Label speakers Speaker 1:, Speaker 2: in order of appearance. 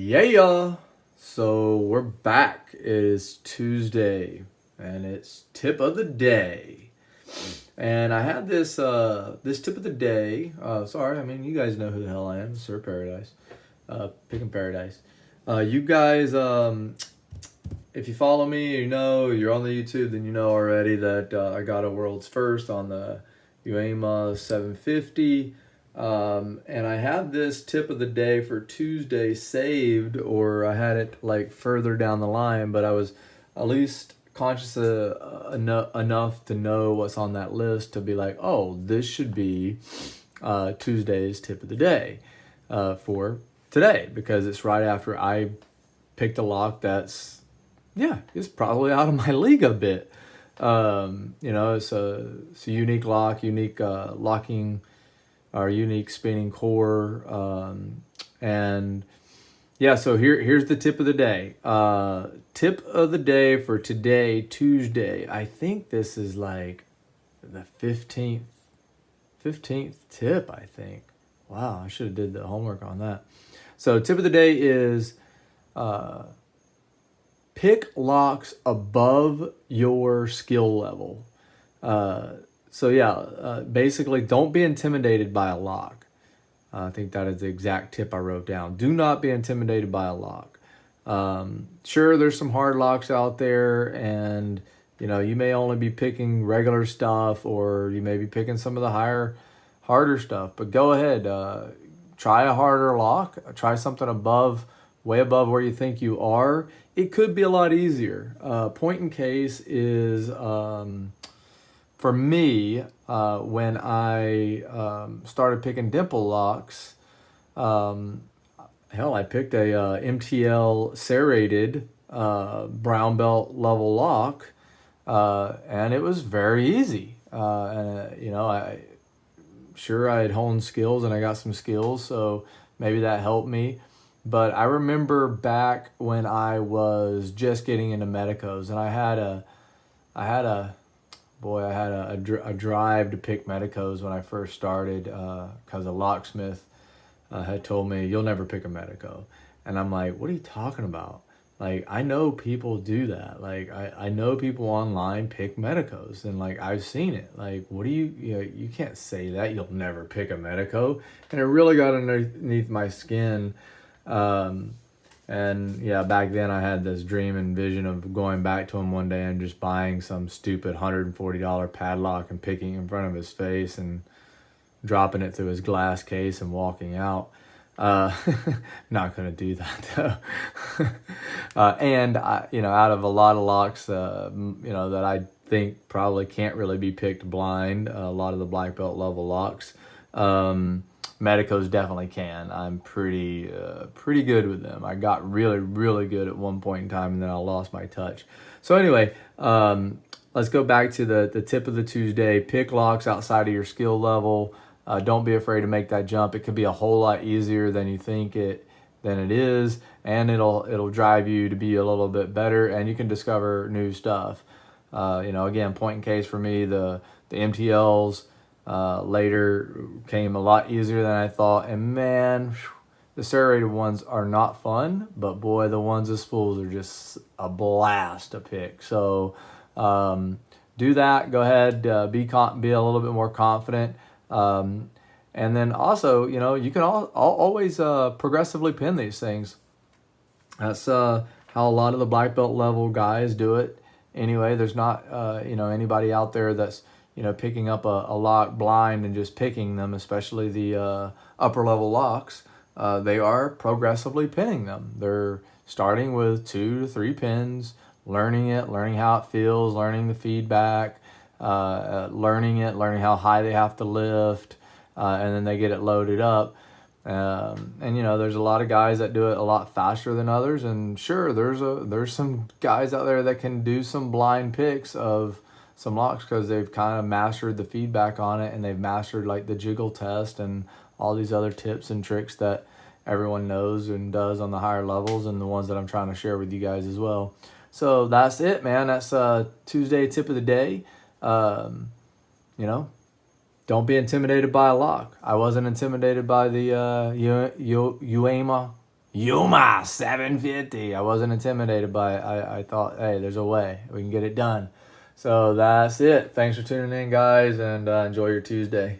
Speaker 1: Yeah, so we're back. It is Tuesday, and it's tip of the day. And I had this tip of the day. Sorry, I mean you guys know who the hell I am, Sir Paradise, Picking Paradise. You guys, if you follow me, you know you're on the YouTube, then you know already that I got a world's first on the UEMA 750. And I had this tip of the day for Tuesday saved, or I had it like further down the line, but I was at least conscious enough to know what's on that list to be like, oh, this should be Tuesday's tip of the day for today, because it's right after I picked a lock that's, yeah, it's probably out of my league a bit. It's a unique lock, unique locking, our unique spinning core. And yeah, so here's the tip of the day. Tip of the day for today, Tuesday. I think this is like the 15th tip, I think. Wow, I should have did the homework on that. So tip of the day is pick locks above your skill level. Basically, don't be intimidated by a lock. I think that is the exact tip I wrote down. Do not be intimidated by a lock. Sure, there's some hard locks out there, and you may only be picking regular stuff, or you may be picking some of the harder stuff. But go ahead, try a harder lock. Try something way above where you think you are. It could be a lot easier. Point in case is, for me, when I started picking dimple locks, I picked a MTL serrated brown belt level lock, and it was very easy. I had honed skills and I got some skills, so maybe that helped me. But I remember back when I was just getting into medicos, and I had a drive to pick medicos when I first started, because a locksmith had told me, you'll never pick a medico. And I'm like, what are you talking about? Like, I know people do that. Like, I know people online pick medicos, and like, I've seen it. Like, what do you can't say that, you'll never pick a medico. And it really got underneath my skin. And yeah, back then I had this dream and vision of going back to him one day and just buying some stupid $140 padlock and picking in front of his face and dropping it through his glass case and walking out. Not gonna do that though. And out of a lot of locks, that I think probably can't really be picked blind, a lot of the black belt level locks, medicos definitely can. I'm pretty good with them. I got really, really good at one point in time, and then I lost my touch. So anyway, let's go back to the tip of the Tuesday. Pick locks outside of your skill level. Don't be afraid to make that jump. It could be a whole lot easier than you think it is, and it'll drive you to be a little bit better, and you can discover new stuff. Again, point in case for me, the MTLs later came a lot easier than I thought, and man, the serrated ones are not fun, but boy, the ones with spools are just a blast to pick. So do that. Go ahead, be a little bit more confident. And then also, you can always progressively pin these things. That's how a lot of the black belt level guys do it. Anyway, there's not anybody out there that's picking up a lock blind and just picking them, especially the upper level locks. They are progressively pinning them. They're starting with 2 to 3 pins, learning how it feels, learning the feedback, learning how high they have to lift, and then they get it loaded up. There's a lot of guys that do it a lot faster than others, and sure, there's some guys out there that can do some blind picks of some locks because they've kind of mastered the feedback on it, and they've mastered like the jiggle test and all these other tips and tricks that everyone knows and does on the higher levels, and the ones that I'm trying to share with you guys as well. So that's it, man. That's Tuesday tip of the day. Don't be intimidated by a lock. I wasn't intimidated by the UEMA Yuma 750. I wasn't intimidated by it. I thought, hey, there's a way we can get it done. So that's it. Thanks for tuning in, guys, and enjoy your Tuesday.